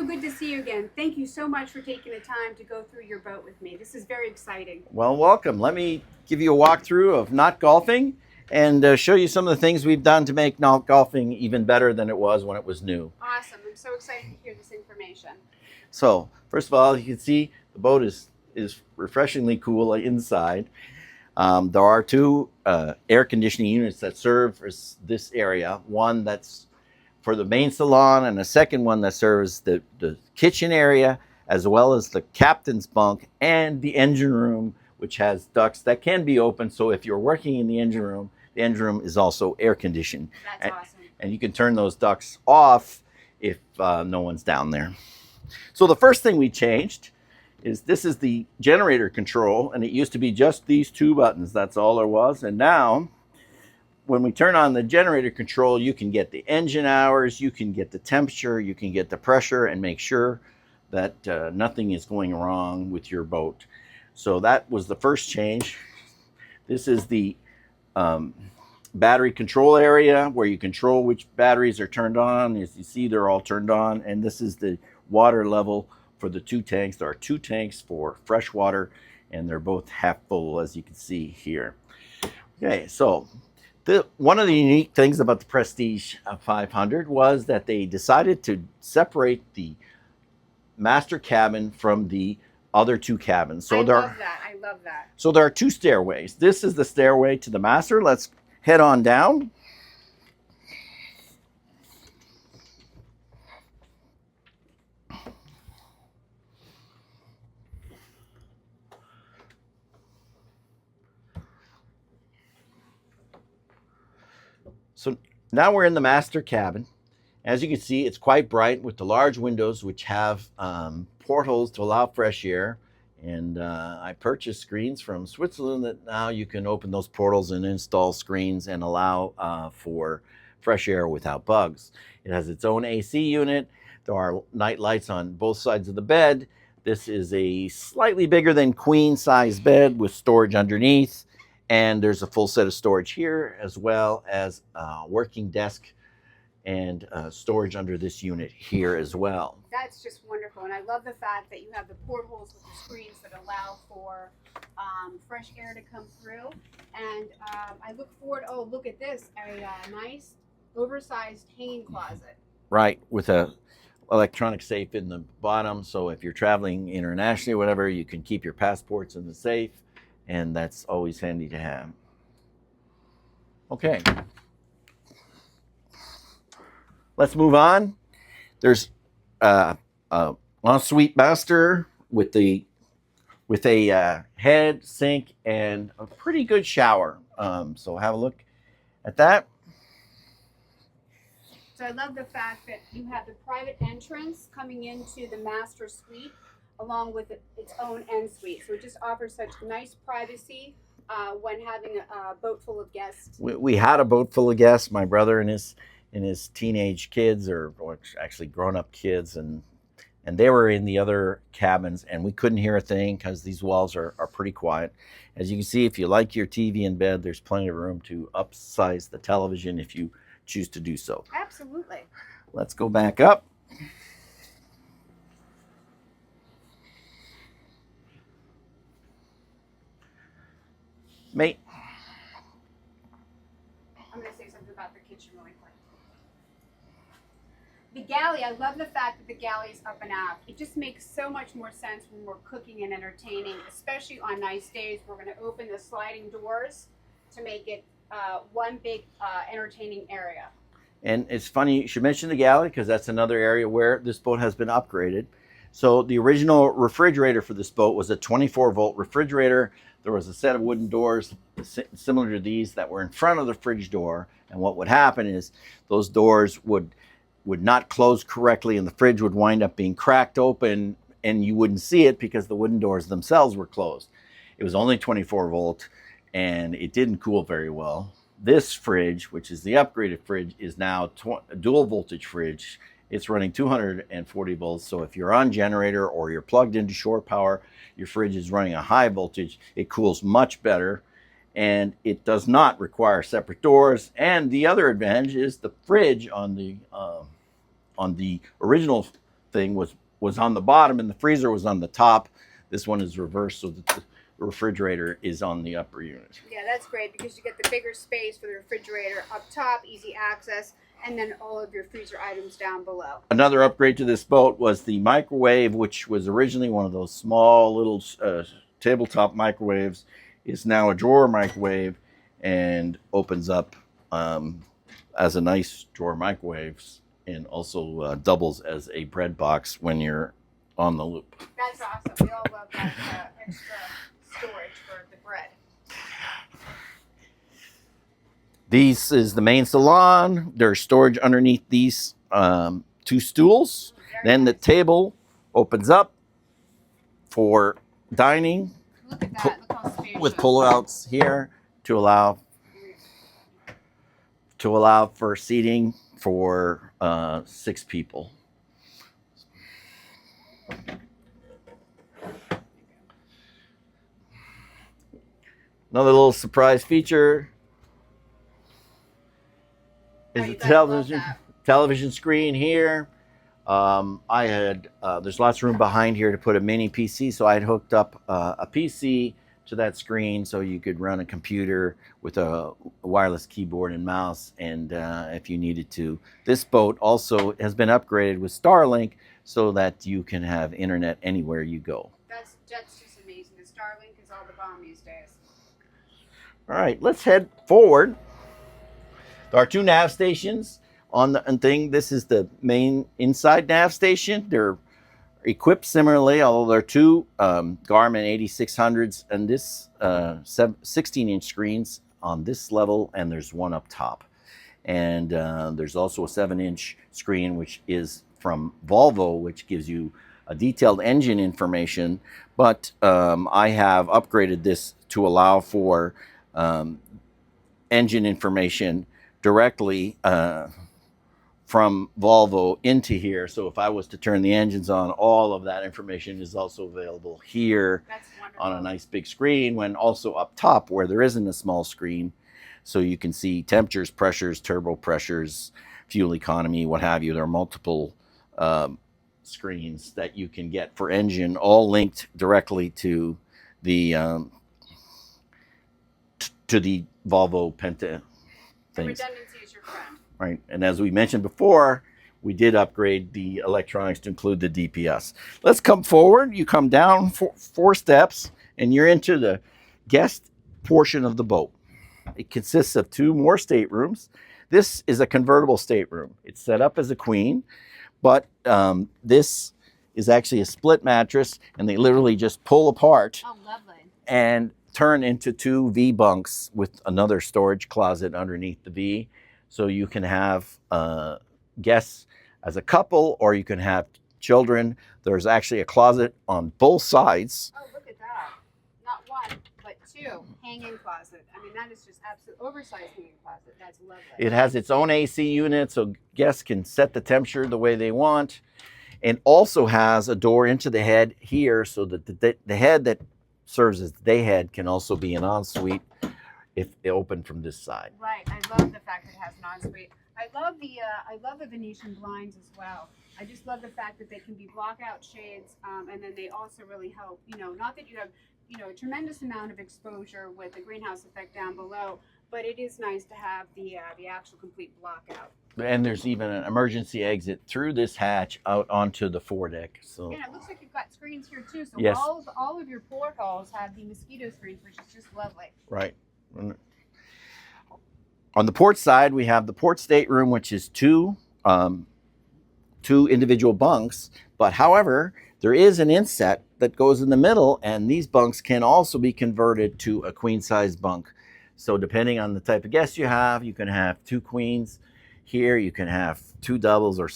good to see you again. Thank you so much for taking the time to go through your boat with me. This is very exciting. Well, welcome. Let me give you a walkthrough of Not Golfing and show you some of the things we've done to make Not Golfing even better than it was when it was new. Awesome. I'm so excited to hear this information. So, first of all, you can see the boat is refreshingly cool inside. There are two air conditioning units that serve this area. One that's for the main salon, and a second one that serves the kitchen area, as well as the captain's bunk and the engine room, which has ducts that can be open. So if you're working in the engine room is also air conditioned. That's awesome. And you can turn those ducts off if no one's down there. So the first thing we changed is this is the generator control, and it used to be just these two buttons. That's all there was. And now, when we turn on the generator control, you can get the engine hours, you can get the temperature, you can get the pressure, and make sure that nothing is going wrong with your boat. So that was the first change. This is the battery control area where you control which batteries are turned on. As you see, they're all turned on. And this is the water level for the two tanks. There are two tanks for fresh water, and they're both half full, as you can see here. Okay, so one of the unique things about the Prestige 500 was that they decided to separate the master cabin from the other two cabins. So I love that. So there are two stairways. This is the stairway to the master. Let's head on down. So now we're in the master cabin. As you can see, it's quite bright with the large windows, which have portholes to allow fresh air. And I purchased screens from Switzerland that now you can open those portals and install screens and allow for fresh air without bugs. It has its own AC unit. There are night lights on both sides of the bed. This is a slightly bigger than queen size bed with storage underneath. And there's a full set of storage here, as well as a working desk and storage under this unit here as well. That's just wonderful. And I love the fact that you have the portholes with the screens that allow for fresh air to come through. And I look forward, oh, look at this, a nice oversized hanging closet. Right, with a electronic safe in the bottom. So if you're traveling internationally or whatever, you can keep your passports in the safe. And that's always handy to have. Okay. Let's move on. There's a ensuite master with a head, sink, and a pretty good shower. So have a look at that. So I love the fact that you have the private entrance coming into the master suite, along with its own en suite. So it just offers such nice privacy when having a boat full of guests. We had a boat full of guests. My brother and his teenage kids, or actually grown-up kids, and they were in the other cabins, and we couldn't hear a thing because these walls are pretty quiet. As you can see, if you like your TV in bed, there's plenty of room to upsize the television if you choose to do so. Absolutely. Let's go back up. Mate. I'm going to say something about the kitchen really quick. The galley, I love the fact that the galley is up and out. It just makes so much more sense when we're cooking and entertaining, especially on nice days. We're going to open the sliding doors to make it one big entertaining area. And it's funny you should mention the galley, because that's another area where this boat has been upgraded. So the original refrigerator for this boat was a 24-volt refrigerator. There was a set of wooden doors similar to these that were in front of the fridge door. And what would happen is those doors would not close correctly, and the fridge would wind up being cracked open, and you wouldn't see it because the wooden doors themselves were closed. It was only 24 volt, and it didn't cool very well. This fridge, which is the upgraded fridge, is now a dual voltage fridge. It's running 240 volts. So if you're on generator or you're plugged into shore power, your fridge is running a high voltage. It cools much better, and it does not require separate doors. And the other advantage is the fridge on the original thing was on the bottom and the freezer was on the top. This one is reversed, so that the refrigerator is on the upper unit. Yeah, that's great because you get the bigger space for the refrigerator up top, easy access, and then all of your freezer items down below. Another upgrade to this boat was the microwave, which was originally one of those small little tabletop microwaves, is now a drawer microwave and opens up as a nice drawer microwave, and also doubles as a bread box when you're on the loop. That's awesome. We all love that extra storage for the bread. This is the main salon. There's storage underneath these two stools. Then the table opens up for dining. Look at that. Look how spacious. With pullouts here to allow for seating for 6 people. Another little surprise feature is the television screen here. There's lots of room behind here to put a mini PC, so I had hooked up a PC to that screen so you could run a computer with a wireless keyboard and mouse, and if you needed to. This boat also has been upgraded with Starlink so that you can have internet anywhere you go. That's just amazing. The Starlink is all the bomb these days. All right, let's head forward. There are 2 nav stations on the thing. This is the main inside nav station. They're equipped similarly, although they're 2 Garmin 8600s and this 16-inch screens on this level, and there's one up top. And there's also a 7-inch screen, which is from Volvo, which gives you a detailed engine information. But I have upgraded this to allow for engine information directly from Volvo into here. So if I was to turn the engines on, all of that information is also available here on a nice big screen, when also up top where there isn't a small screen. So you can see temperatures, pressures, turbo pressures, fuel economy, what have you. There are multiple screens that you can get for engine, all linked directly to the Volvo Penta things. Redundancy is your friend. Right, and as we mentioned before, we did upgrade the electronics to include the DPS. Let's come forward. You come down 4 steps, and you're into the guest portion of the boat. It consists of 2 more staterooms. This is a convertible stateroom. It's set up as a queen, but this is actually a split mattress, and they literally just pull apart. Oh, lovely. And turn into 2 V bunks with another storage closet underneath the V. So you can have guests as a couple, or you can have children. There's actually a closet on both sides. Oh, look at that. Not 1, but 2. Hanging closet. I mean, that is just absolute oversized hanging closet. That's lovely. It has its own AC unit, so guests can set the temperature the way they want. And also has a door into the head here, so that the head that serves as the day head can also be an ensuite if it opened from this side. Right. I love the fact that it has an ensuite. I love the Venetian blinds as well. I just love the fact that they can be blockout shades, and then they also really help. Not that you have a tremendous amount of exposure with the greenhouse effect down below, but it is nice to have the actual complete blockout. And there's even an emergency exit through this hatch out onto the foredeck. So yeah, it looks like you've got screens here too. So yes, all of your portholes have the mosquito screens, which is just lovely. Right. On the port side, we have the port stateroom, which is 2 individual bunks. But however, there is an inset that goes in the middle, and these bunks can also be converted to a queen size bunk. So depending on the type of guest you can have 2 queens here. You can have 2 doubles or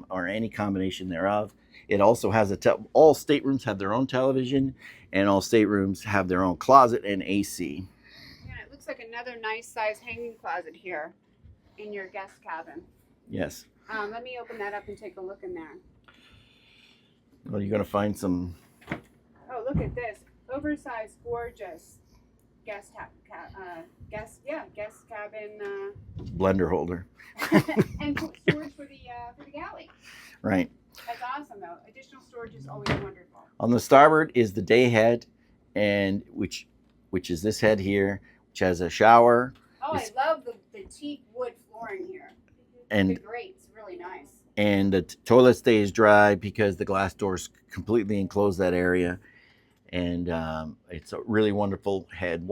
or any combination thereof. It also has all staterooms have their own television, and all staterooms have their own closet and AC. It looks like another nice size hanging closet here in your guest cabin. Yes. Let me open that up and take a look in there. Well, you're going to find some. Oh, look at this. Oversized, gorgeous guest cabin. Blender holder. And storage for the galley. Right. That's awesome, though. Additional storage is always wonderful. On the starboard is the day head, and which is this head here, which has a shower. Oh, I love the teak wood flooring here. And the grate's really nice. And the toilet stays dry because the glass doors completely enclose that area. And it's a really wonderful head.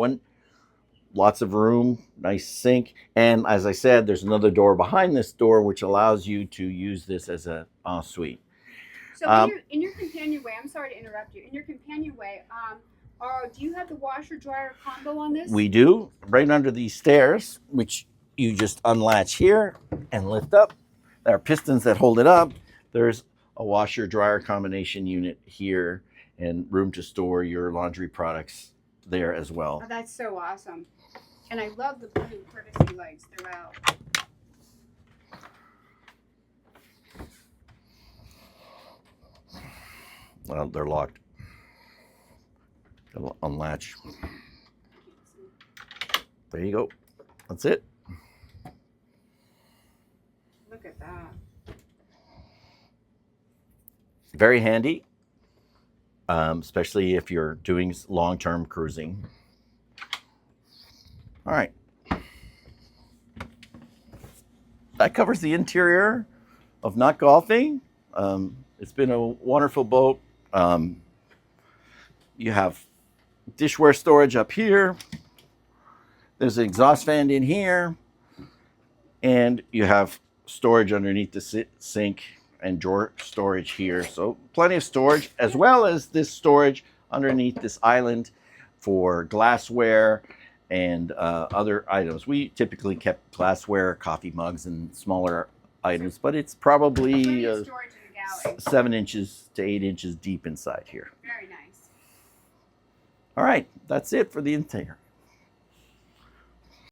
Lots of room, nice sink. And as I said, there's another door behind this door which allows you to use this as a ensuite. So in your companionway, I'm sorry to interrupt you. In your companionway, do you have the washer dryer combo on this? We do, right under these stairs, which you just unlatch here and lift up. There are pistons that hold it up. There's a washer dryer combination unit here and room to store your laundry products there as well. Oh, that's so awesome. And I love the blue courtesy lights throughout. Well, they're locked. They'll unlatch. There you go. That's it. Look at that. Very handy, especially if you're doing long-term cruising. All right. That covers the interior of Not Golfing. It's been a wonderful boat. You have dishware storage up here. There's an exhaust fan in here. And you have storage underneath the sink and drawer storage here. So plenty of storage, as well as this storage underneath this island for glassware and other items. We typically kept glassware, coffee mugs, and smaller items, but it's probably Plenty of storage in the galley. 7 inches to 8 inches deep inside here. Very nice. All right, that's it for the interior.